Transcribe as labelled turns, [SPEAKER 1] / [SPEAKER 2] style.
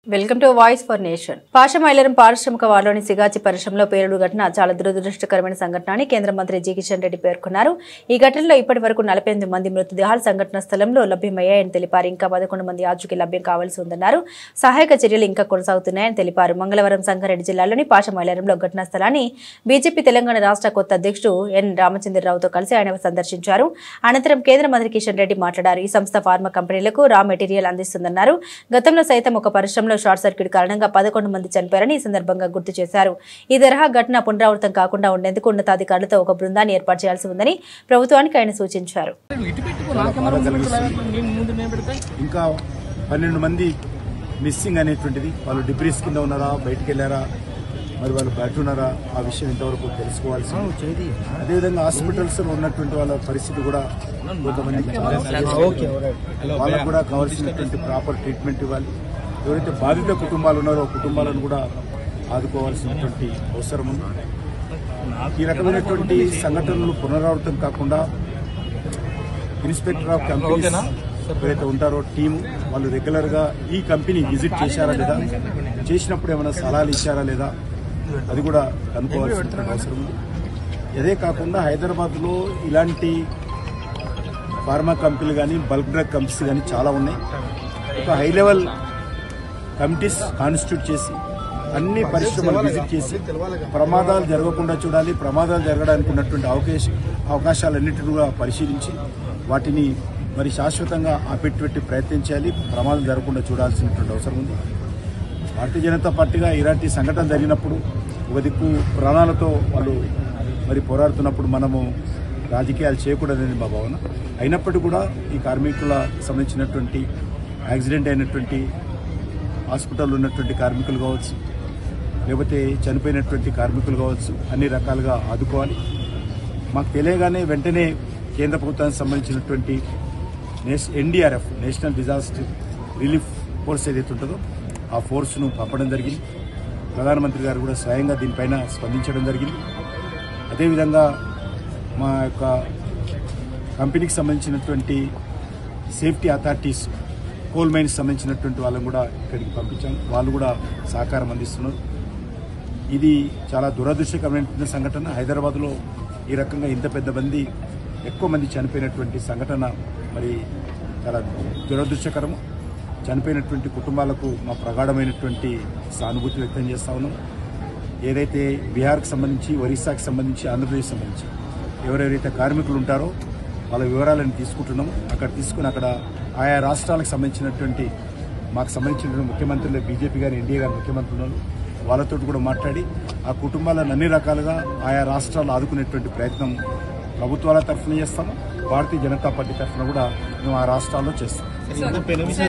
[SPEAKER 1] Welcome to voice for nation. Pashamylaram పారిశ్రామిక వాడలోని సిగాచి పరిశ్రమలో పేలుడు ఘటన చాలా దురదృష్టకరమైన సంఘటన అని కేంద్ర మంత్రి జి కిషన్ రెడ్డి పేర్కొన్నారు. ఈ ఘటనలో ఇప్పటి వరకు 48 మంది మృతదేహాలు సంఘటన స్థలంలో లభ్యమయ్యాయని తెలిపారు. ఇంకా 11 మంది ఆచూకీ లభ్యం కావాల్సి ఉందన్నారు. సహాయక చర్యలు ఇంకా కొనసాగుతున్నాయని తెలిపారు. మంగళవారం సంగారెడ్డి జిల్లాలోని పాషమైలరంలో ఘటనా స్థలాన్ని బీజేపీ తెలంగాణ రాష్ట్ర కొత్త అధ్యక్షుడు ఎన్ రామచంద్రరావుతో కలిసి ఆయన సందర్శించారు. అనంతరం కేంద్ర మంత్రి కిషన్ రెడ్డి మాట్లాడారు. ఈ సంస్థ ఫార్మా కంపెనీలకు రా మెటీరియల్ అందిస్తుందన్నారు. గతంలో సైతం ఒక పరిశ్రమలో షార్ట్ సర్క్యూట్ కారణంగా 11 మంది చనిపోయారని ఈ సందర్భంగా గుర్తు చేశారు. ఈ తరహా ఘటన పునరావృతం కాకుండా ఉండేందుకు ఉన్నతాధికారులతో ఒక బృందాన్ని ఏర్పాటు చేయాల్సి ఉందని ప్రభుత్వానికి ఆయన సూచించారు.
[SPEAKER 2] ఇంకా 12 మంది మిస్సింగ్ అనేటువంటిది, వాళ్ళు డిబ్రీస్ కింద ఉన్నారా, బయటకు వెళ్లారా, మరి వాళ్ళు బయట ఉన్నారా, ఆ విషయం ఇంతవరకు తెలుసుకోవాల్సి. అదేవిధంగా హాస్పిటల్స్ లో ఉన్నటువంటి వాళ్ళ పరిస్థితి కూడా కొంతమందికి వాళ్ళకు కూడా కావాల్సినటువంటి ప్రాపర్ ట్రీట్మెంట్ ఇవ్వాలి. ఎవరైతే బాధిత కుటుంబాలు ఉన్నారో కుటుంబాలను కూడా ఆదుకోవాల్సినటువంటి అవసరం ఉంది. ఈ రకమైనటువంటి సంఘటనలు పునరావృతం కాకుండా ఇన్స్పెక్టర్ ఆఫ్ కంపెనీస్ ఎవరైతే ఉంటారో టీము, వాళ్ళు రెగ్యులర్ గా ఈ కంపెనీ విజిట్ చేశారా లేదా, చేసినప్పుడు ఏమైనా సలహాలు ఇచ్చారా లేదా, అది కూడా కనుక్కోవాల్సిన అవసరం ఉంది. అదే కాకుండా హైదరాబాద్ లో ఇలాంటి ఫార్మా కంపెనీలు కానీ బల్క్ డ్రగ్ కంపెనీస్ కానీ చాలా ఉన్నాయి. ఒక హై లెవెల్ కమిటీస్ కాన్స్టిట్యూట్ చేసి అన్ని పరిశ్రమలు విజిట్ చేసి ప్రమాదాలు జరగకుండా చూడాలి. ప్రమాదాలు జరగడానికి ఉన్నటువంటి అవకాశాలన్నింటినీ కూడా పరిశీలించి వాటిని మరి శాశ్వతంగా ఆపెట్టి ప్రయత్నం చేయాలి. ప్రమాదాలు జరగకుండా చూడాల్సినటువంటి అవసరం ఉంది. భారతీయ జనతా పార్టీగా ఇలాంటి సంఘటన జరిగినప్పుడు ఒక దిక్కు ప్రాణాలతో వాళ్ళు మరి పోరాడుతున్నప్పుడు మనము రాజకీయాలు చేయకూడదని మా భావన. అయినప్పటికీ కూడా ఈ కార్మికుల సంబంధించినటువంటి యాక్సిడెంట్ అయినటువంటి హాస్పిటల్లో ఉన్నటువంటి కార్మికులు కావచ్చు, లేకపోతే చనిపోయినటువంటి కార్మికులు కావచ్చు, అన్ని రకాలుగా ఆదుకోవాలి. మాకు తెలియగానే వెంటనే కేంద్ర ప్రభుత్వానికి సంబంధించినటువంటి NDRF national disaster relief force ఏదైతే ఉంటుందో ఆ ఫోర్స్ను పంపడం జరిగింది. ప్రధానమంత్రి గారు కూడా స్వయంగా దీనిపైన స్పందించడం జరిగింది. అదేవిధంగా మా యొక్క కంపెనీకి సంబంధించినటువంటి సేఫ్టీ అథారిటీస్, కోల్ మైన్స్ సంబంధించినటువంటి వాళ్ళని కూడా ఇక్కడికి పంపించాం. వాళ్ళు కూడా సహకారం అందిస్తున్నారు. ఇది చాలా దురదృష్టకరమైన సంఘటన. హైదరాబాద్లో ఈ రకంగా ఇంత పెద్ద మంది, ఎక్కువ మంది చనిపోయినటువంటి సంఘటన మరి చాలా దురదృష్టకరము. చనిపోయినటువంటి కుటుంబాలకు మా ప్రగాఢమైనటువంటి సానుభూతి వ్యక్తం చేస్తా ఉన్నాం. ఏదైతే బీహార్కి సంబంధించి, ఒరిస్సాకి సంబంధించి, ఆంధ్రప్రదేశ్ సంబంధించి ఎవరెవరైతే కార్మికులు ఉంటారో వాళ్ళ వివరాలను తీసుకుంటున్నాం. అక్కడ తీసుకుని అక్కడ ఆయా రాష్ట్రాలకు సంబంధించినటువంటి మాకు సంబంధించిన ముఖ్యమంత్రులు, బీజేపీ గారు, ఎన్డీఏ గారు ముఖ్యమంత్రులు, వాళ్ళతో కూడా మాట్లాడి ఆ కుటుంబాలను అన్ని రకాలుగా ఆయా రాష్ట్రాలు ఆదుకునేటువంటి ప్రయత్నం ప్రభుత్వాల తరఫున చేస్తాము. భారతీయ జనతా పార్టీ తరఫున కూడా మేము ఆ రాష్ట్రాల్లో చేస్తాం.